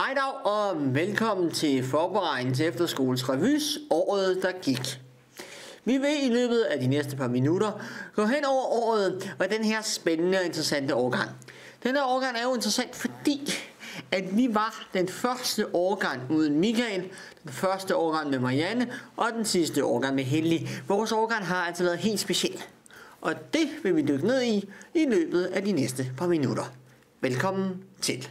Hej dag og velkommen til forberedning til efterskolens revys året der gik. Vi vil i løbet af de næste par minutter gå hen over året og den her spændende og interessante årgang. Den her årgang er jo interessant fordi at vi var den første årgang uden Michael, den første årgang med Marianne og den sidste årgang med Hellig. Vores årgang har altså været helt speciel. Og det vil vi dykke ned i løbet af de næste par minutter. Velkommen til.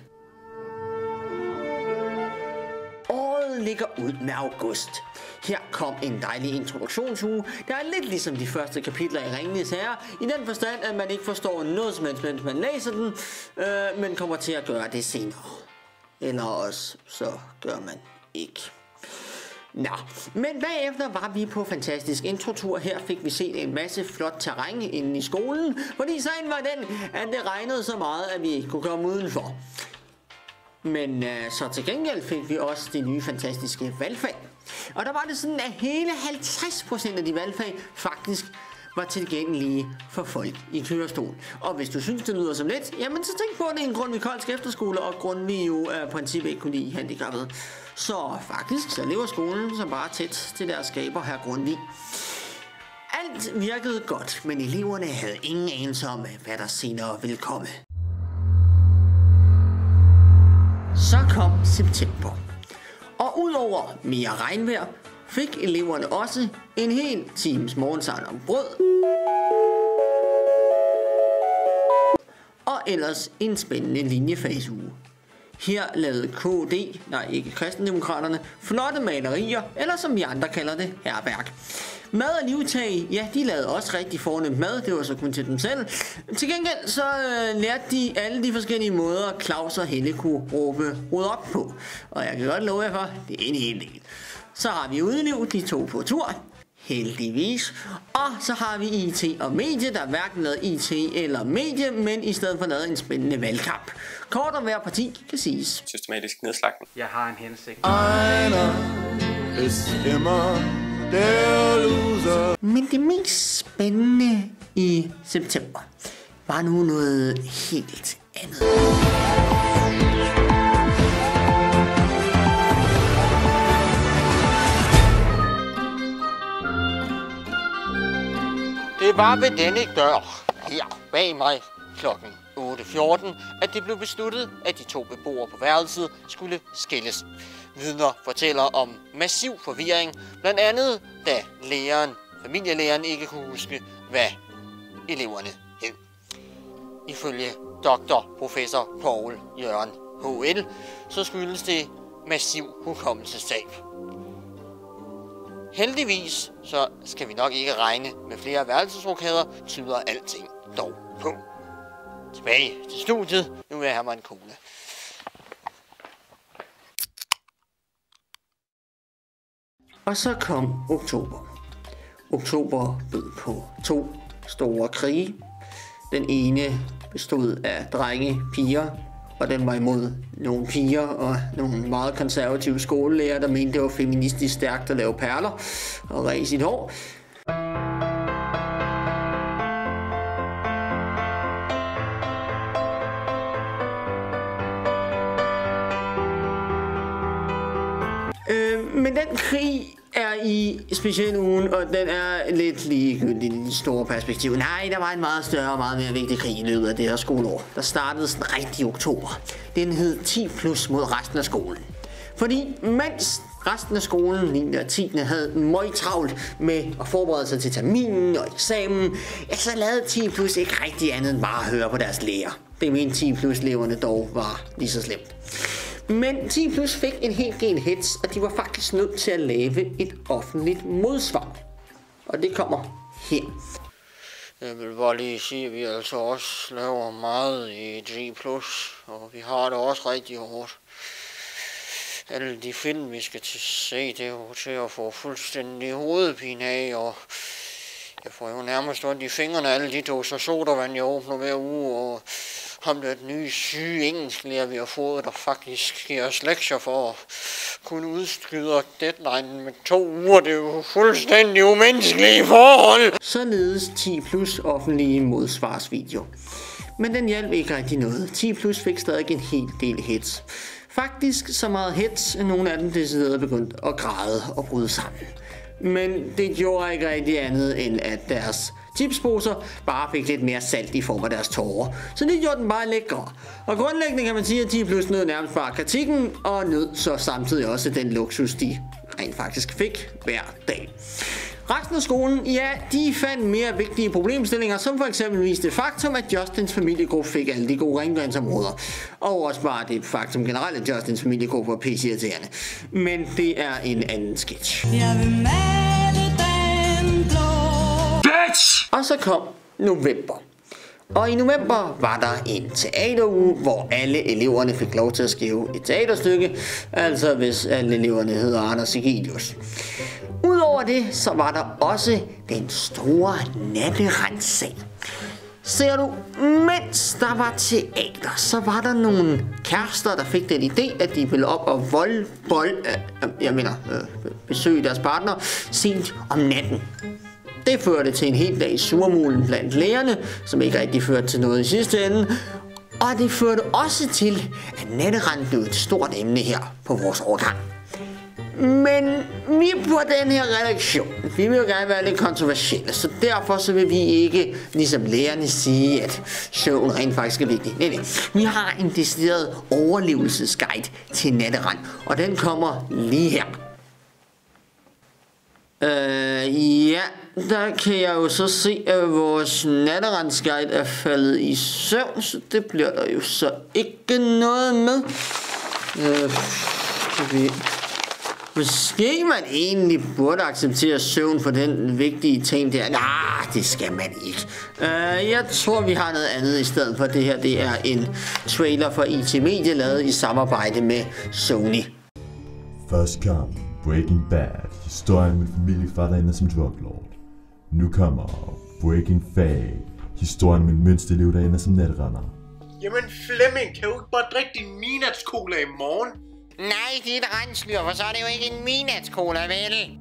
Året ligger ud med august. Her kom en dejlig introduktionsuge, der er lidt ligesom de første kapitler i Ringenes Herre, i den forstand, at man ikke forstår noget som helst, mens man læser den, men kommer til at gøre det senere. Eller også, så gør man ikke. Nå, men bagefter var vi på fantastisk introtur. Her fik vi set en masse flot terræn inde i skolen, fordi sagen var den, at det regnede så meget, at vi ikke kunne komme udenfor. Men så til gengæld fik vi også de nye fantastiske valgfag. Og der var det sådan, at hele 50% af de valgfag faktisk var tilgængelige for folk i kørestol. Og hvis du synes, det lyder som let, jamen så tænk på, at det er en Grundtvig Koldsk efterskole, og Grundtvig jo af princip ikke kunne lide handicappede. Så faktisk så lever skolen så bare tæt til deres skaber, her Grundtvig. Alt virkede godt, men eleverne havde ingen anelse om, hvad der senere ville komme. Så kom september. Og udover mere regnvejr, fik eleverne også en hel times morgensang om brød. Og ellers en spændende linjefagsuge. Her lavede Kristendemokraterne, flotte malerier, eller som vi andre kalder det, hærværk. Mad og livtag, ja, de lavede også rigtig fornemt mad, det var så kun til dem selv. Til gengæld så lærte de alle de forskellige måder, Claus og Helle kunne rode op på. Og jeg kan godt love jer for, det er en hel del. Så har vi udeliv, de tog på tur, heldigvis. Og så har vi IT og medie, der hverken lavede IT eller medie, men i stedet for lavet en spændende valgkamp. Kort om hver parti kan siges. Systematisk nedslagning. Jeg har en hensigt. Men det mest spændende i september var nu noget helt andet. Det var ved denne dør, her bag mig, klokken 8:14, at det blev besluttet, at de to beboere på værelset skulle skilles. Vidner fortæller om massiv forvirring, blandt andet da familielægeren ikke kunne huske, hvad eleverne hed. Ifølge professor Poul Jørgen H.L., så skyldes det massiv hukommelsestab. Heldigvis så skal vi nok ikke regne med flere værelsesrokader, tyder alting dog på. Tilbage til studiet, nu vil jeg have mig en cola. Og så kom oktober. Oktober bød på 2 store krige. Den ene bestod af drenge-piger, og den var imod nogle piger og nogle meget konservative skolelærer, der mente, det var feministisk stærkt at lave perler og ræse sit hår. Men den krig er i specialugen, og den er lidt ligegyldig i det store perspektiv. Nej, der var en meget større og meget mere vigtig krig i løbet af det her skoleår. Der startede sådan rigtig i oktober. Den hed 10+ mod resten af skolen. Fordi mens resten af skolen, 9. og 10. havde meget travlt med at forberede sig til terminen og eksamen, ja, så lavede 10+ ikke rigtig andet end bare at høre på deres lærer. Det mente 10+-eleverne dog var lige så slemt. Men 10+ fik en helt del hets, og de var faktisk nødt til at lave et offentligt modsvar. Og det kommer her. Jeg vil bare lige sige, at vi altså også laver meget i 10+, og vi har det også rigtig hårdt. Alle de film, vi skal se, det er jo til at få fuldstændig hovedpine af, og jeg får jo nærmest ondt i fingrene af alle de dåser sodavand, jeg åbner hver uge, og ham der den nye syge engelsklærer, vi har fået, der faktisk giver os lektier for at kunne udskyde deadline med 2 uger. Det er jo fuldstændig umenneskelige forhold. Således 10+ offentlige modsvarsvideo. Men den hjalp ikke rigtig noget. 10+ fik stadig en hel del hits. Faktisk så meget hets, at nogle af dem decideret begyndte at græde og bryde sammen. Men det gjorde ikke rigtig andet, end at deres chipsposer bare fik lidt mere salt i form af deres tårer. Så det gjorde den bare lækre. Og grundlæggende kan man sige, at 10 Plus nød nærmest bare kritikken, og nød så samtidig også den luksus, de rent faktisk fik hver dag. Resten af skolen, ja, de fandt mere vigtige problemstillinger, som for eksempelvis det faktum, at Justins familiegruppe fik alle de gode rengøringsområder. Og også bare det faktum generelt, at Justins familiegruppe var pisseirriterende. Men det er en anden sketch. Jeg vil male den blå. Bitch! Og så kom november. Og i november var der en teateruge, hvor alle eleverne fik lov til at skrive et teaterstykke. Altså hvis alle eleverne hedder Anders Egelius. Udover det, så var der også den store natterandssag. Ser du, mens der var teater, så var der nogle kærester, der fik den idé, at de ville op og besøge deres partner sent om natten. Det førte til en hel dag surmulen blandt lærerne, som ikke rigtig førte til noget i sidste ende. Og det førte også til, at natterand blev et stort emne her på vores årgang. Men vi på den her redaktion, vi vil jo gerne være lidt kontroversielle, så derfor så vil vi ikke, ligesom lærerne, sige, at søvn rent faktisk er vigtig. Nej. Vi har en decideret overlevelsesguide til natterand, og den kommer lige her. Ja, der kan jeg jo så se, at vores natterandsguide er faldet i søvn, så det bliver der jo så ikke noget med. Måske man egentlig burde acceptere søvn for den vigtige ting der. Nej, det skal man ikke. Jeg tror, vi har noget andet i stedet for det her. Det er en trailer for IT Media, lavet i samarbejde med Sony. Først kom Breaking Bad, historien med familiefar, der ender som druglord. Nu kommer Breaking Fag, historien med en mønsterelev, der ender som netrender. Jamen Flemming, kan du ikke bare drikke din midnatscola i morgen? Nej, det er et rensdyr, for så er det jo ikke en midnatscola, vel?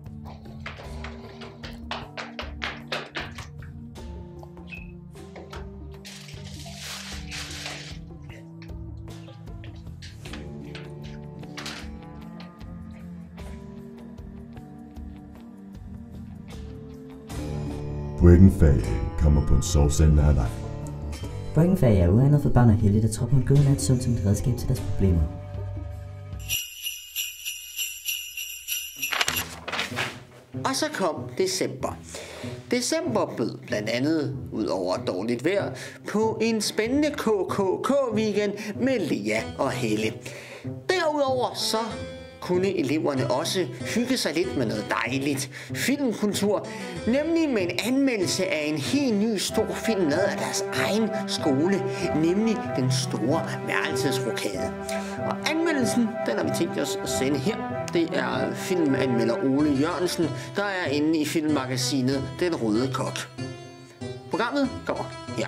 Breaking Fag kommer på en sovsende hver dag. Breaking Fag er uegnet for børn og heldige, der tror på en god nat søvn som et redskab til deres problemer. Og så kom december. December bød blandt andet, ud over dårligt vejr, på en spændende KKK-weekend med Lea og Helle. Derudover så kunne eleverne også hygge sig lidt med noget dejligt filmkultur, nemlig med en anmeldelse af en helt ny stor film lavet af deres egen skole, nemlig Den Store Værelsesrokade. Og anmeldelsen, den har vi tænkt os at sende her. Det er filmanmelder Ole Jørgensen, der er inde i filmmagasinet Den Røde Kok. Programmet kommer her.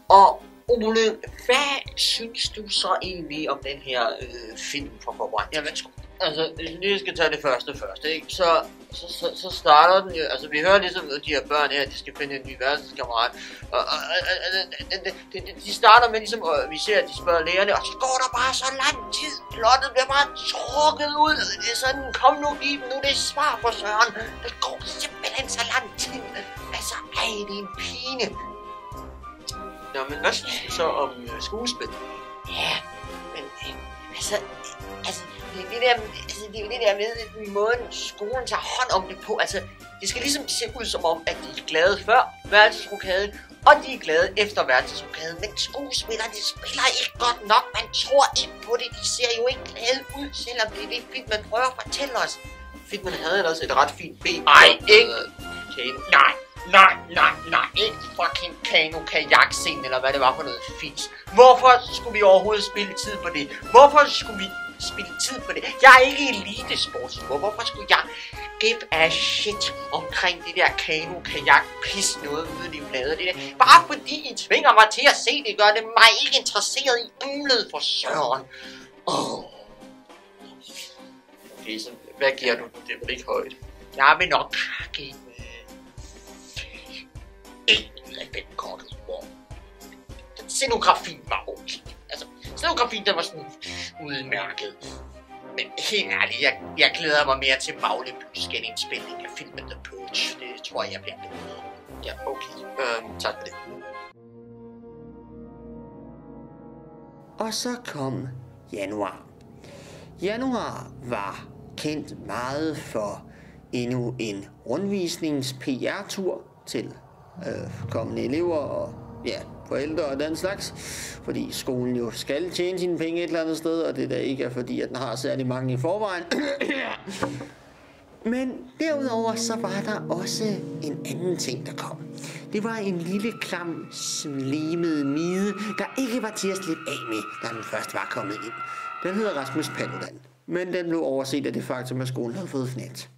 Og Ole, hvad synes du så egentlig om den her film fra Forbrændt? Ja, værsgo. Altså, hvis vi lige skal tage det første først, ikke? Så starter den jo, altså vi hører ligesom de her børn her, de skal finde en ny verdenskammerat, og de starter med ligesom, og vi ser, at de spørger lærerne, og så går der bare så lang tid, plottet bliver bare trukket ud, det er sådan, kom nu Iben, nu det er svar for Søren, det går simpelthen så lang tid, altså, det er en pine. Nå, men hvad synes du så om skuespil? Ja, men altså, det er jo det der med måden skolen tager hånd om det på. Altså, det skal ligesom se ud som om, at de er glade før værelsesrokaden, og de er glade efter værelsesrokaden. Men skuespillerne spiller ikke godt nok. Man tror ikke på det. De ser jo ikke glade ud, selvom det er det filmen prøver at fortælle os. Filmen havde ellers et ret fint ben. Ej, ikke! Nej, ikke fucking kano-kajak-scene, eller hvad det var for noget fis. Hvorfor skulle vi overhovedet spille tid på det? Hvorfor skulle vi spille tid på det? Jeg er ikke elitesportsspor. Hvorfor skulle jeg give a shit omkring det der kano-kajak-pis noget uden i bladet? Det der? Bare fordi I tvinger mig til at se det, gør det mig ikke interesseret i emnet for Søren. Okay, så hvad giver du? Det er vel ikke højt. Jeg vil nok give en af den korte humor. Scenografien var okay. Altså, Snowgrafi, der var sådan udmærket. Men helt ærligt, jeg glæder mig mere til Maglebys genindspilning af filmen The Purge. Det tror jeg bliver bedre. Ja, okay. Tak for det. Og så kom januar. Januar var kendt meget for endnu en rundvisnings-PR-tur til kommende elever og forældre og den slags. Fordi skolen jo skal tjene sine penge et eller andet sted, og det der ikke er fordi, at den har særlig mange i forvejen. Men derudover så var der også en anden ting, der kom. Det var en lille klam, slimet mide, der ikke var til at slippe af med, da den først var kommet ind. Den hedder Rasmus Paludan, men den blev overset af det faktum, at skolen havde fået fnat.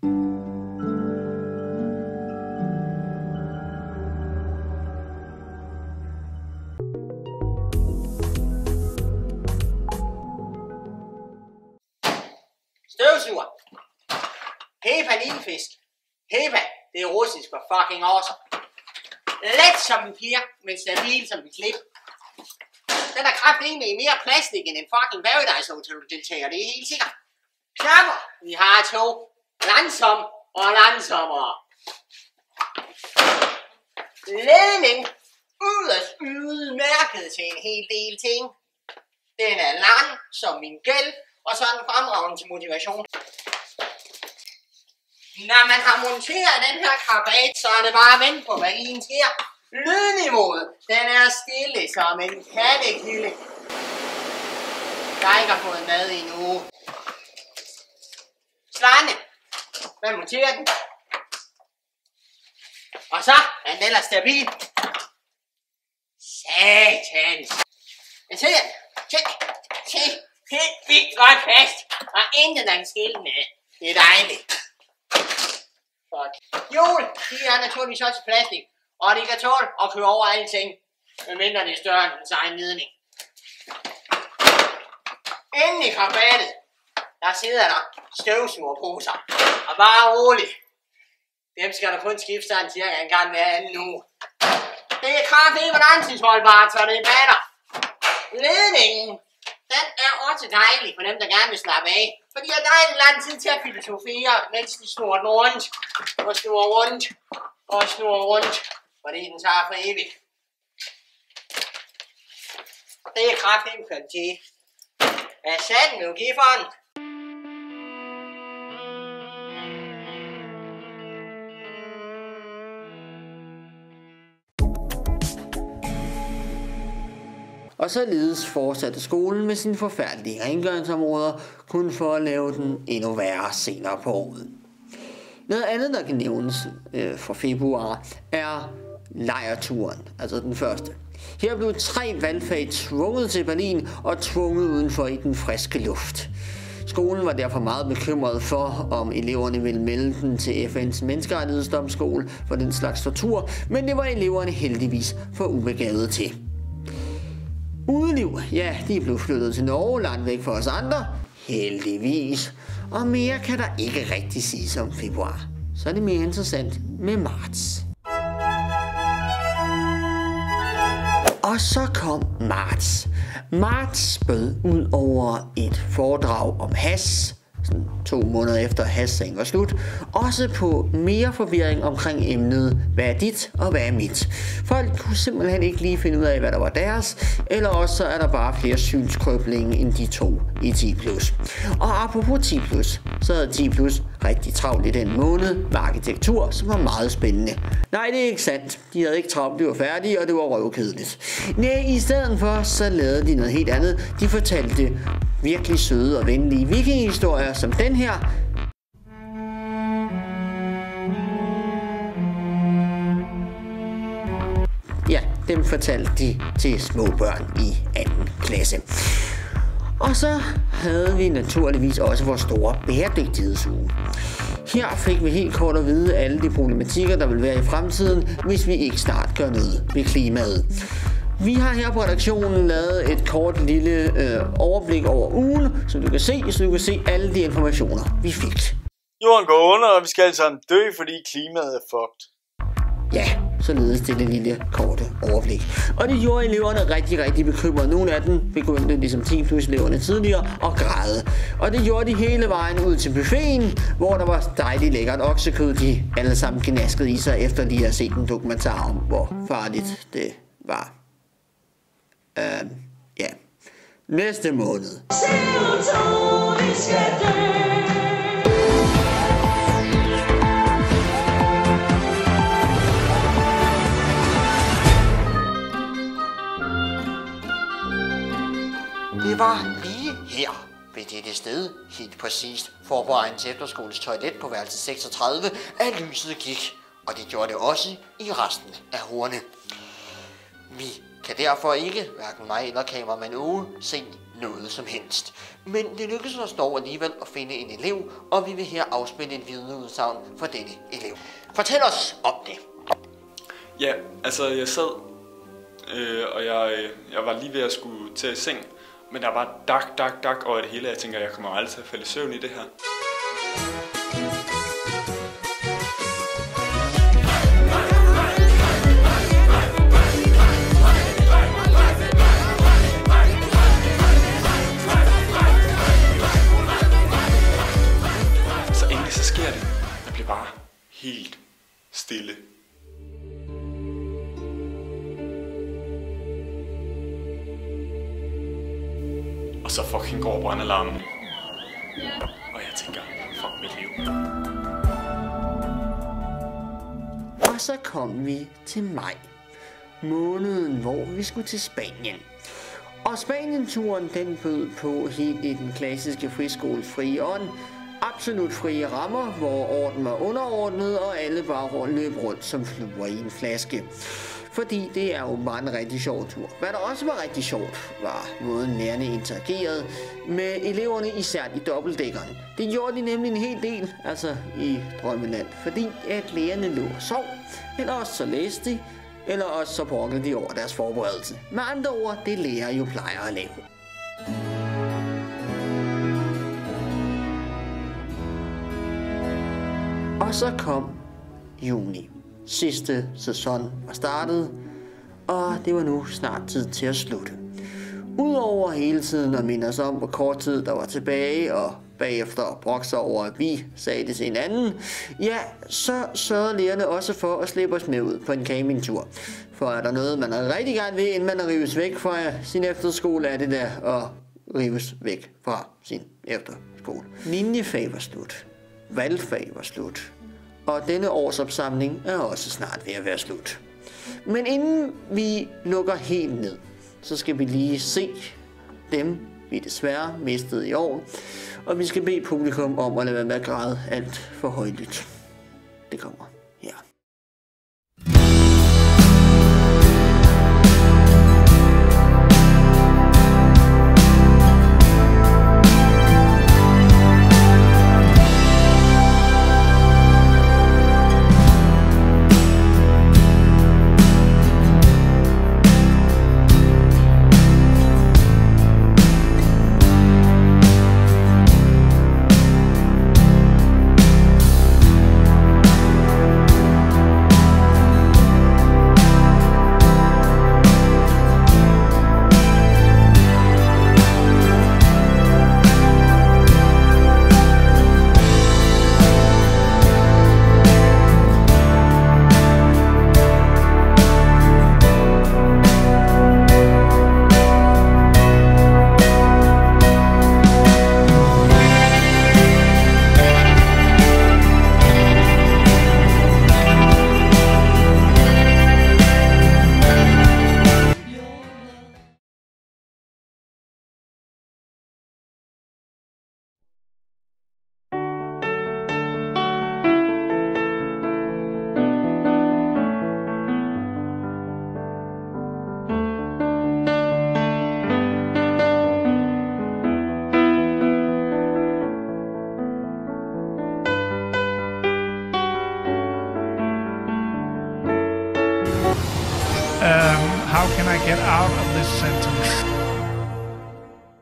Støvsuger. Pepa lillefisk. Pepa, det er russisk for fucking awesome. Let som en piger, men stabil som en klip. Den er kraftedeme i mere plastik end en fucking Paradise Hotel-deltager, det er helt sikkert. Knapper, vi har 2. Langsom og langsommere. Ledning. Yderst udmærket til en hel del ting. Den er lang som min gæld, og så er den fremragende til motivation. Når man har monteret den her krabat, så er det bare at vente på, hvad en sker. Lydniveauet, den er stille som en kattekilde. Jeg ikke har fået mad endnu. Slande, man monterer den. Og så er den ellers stabil. Satans. Jeg ser den. Tjek. Helt vildt godt fast. Og intet der kan skille med. Det er dejligt. Fuck. Hjul, de er naturligvis også i plastik. Og de kan tåle at køre over alting. Medmindre det er større end dens egen ledning. Inden i krabatet, der sidder der støvsugerposer. Og bare roligt. Dem skal der kun skifte sådan cirka en gang hver anden uge. Det er kraftedeme langtidsholdbart, så det batter. Ledningen, den er også dejlig for dem, der gerne vil slappe af. For de har dejlig lang tid til at filosofere, mens de snurrer den rundt. Og snurrer rundt. Og snurrer rundt. Fordi den tager for evigt. Det er kraftedeme kvalitet. Hvad satan vil du give for den? Og således fortsatte skolen med sine forfærdelige rengøringsområder, kun for at lave den endnu værre senere på året. Noget andet, der kan nævnes for februar, er lejrturen, altså den første. Her blev 3 valgfag tvunget til Berlin og tvunget udenfor i den friske luft. Skolen var derfor meget bekymret for, om eleverne ville melde den til FN's menneskerettighedsdomstol for den slags tortur, men det var eleverne heldigvis for ubegavede til. Udeliv, ja, de blev flyttet til Norge, langt væk fra os andre, heldigvis. Og mere kan der ikke rigtig siges om februar. Så er det mere interessant med marts. Og så kom marts. Marts bød ud over et foredrag om hash, sådan 2 måneder efter hash-sagen var slut, også på mere forvirring omkring emnet, hvad er dit og hvad er mit. Folk kunne simpelthen ikke lige finde ud af, hvad der var deres, eller også så er der bare flere synskrøblinge end de 2 i 10+. Og apropos 10+, så havde 10+ rigtig travlt i den måned med arkitektur, som var meget spændende. Nej, det er ikke sandt. De havde ikke travlt, de var færdige, og det var røvkedeligt. Nej, i stedet for, så lavede de noget helt andet. De fortalte virkelig søde og venlige vikingehistorier, som den her. Ja, dem fortalte de til små børn i 2. klasse. Og så havde vi naturligvis også vores store bæredygtighedsuge. Her fik vi helt kort at vide alle de problematikker, der vil være i fremtiden, hvis vi ikke snart gør noget ved klimaet. Vi har her på redaktionen lavet et kort lille overblik over ugen, så du kan se alle de informationer, vi fik. Jorden går under, og vi skal alle sammen dø, fordi klimaet er fucked. Ja, således dette lille korte overblik. Og det gjorde eleverne rigtig bekymret. Nogle af dem begyndte, ligesom 10+-eleverne tidligere, at græde. Og det gjorde de hele vejen ud til buffeten, hvor der var dejligt lækkert oksekød, de alle sammen gnaskede i sig, efter lige at have set en dokumentar om, hvor farligt det var. Ja. Næste måned. Det var lige her, ved dette sted, helt præcist forberedende til efterskoles toilet på værelse 36, at lyset gik, og det gjorde det også i resten af horene. Vi kan derfor ikke, hverken mig eller kameramand Åge, se noget som helst. Men det lykkedes os dog alligevel at finde en elev, og vi vil her afspille et vidneudsagn for denne elev. Fortæl os om det. Ja, altså jeg sad, og jeg var lige ved at skulle til seng, men der var dak over det hele. Jeg tænker, jeg kommer aldrig til at falde i søvn i det her. Så endelig så sker det. Jeg bliver bare helt stille. Og så fucking går brandalarmen. Og jeg tænker, fuck mit liv. Og så kom vi til maj. Måneden, hvor vi skulle til Spanien. Og Spanien-turen, den bød på helt i den klassiske friskolefrie ånd. Absolut frie rammer, hvor orden var underordnet, og alle bare løb rundt som fluer i en flaske. Fordi det er åbenbart en rigtig sjov tur. Hvad der også var rigtig sjovt, var måden lærerne interagerede med eleverne, især i dobbeltdækkeren. Det gjorde de nemlig en hel del, altså i Drømmeland, fordi at lærerne lå og sov, eller også så læste de, eller også så brokkede de over deres forberedelse. Med andre ord, det lærer jo plejer at lave. Og så kom juni. Sidste sæson var startet, og det var nu snart tid til at slutte. Udover hele tiden at minde os om, hvor kort tid der var tilbage, og bagefter brokse over, at vi sagde det til hinanden, ja, så sørgede lærerne også for at slippe os med ud på en campingtur. For er der noget, man er rigtig gerne vil, inden man rives væk fra sin efterskole, er det der at rives væk fra sin efterskole. Linjefag var slut. Valgfag var slut. Og denne årsopsamling er også snart ved at være slut. Men inden vi lukker helt ned, så skal vi lige se dem, vi desværre mistede i år. Og vi skal bede publikum om at lade være med at græde alt for højlydt. Det kommer her. How can I get out of this sentence?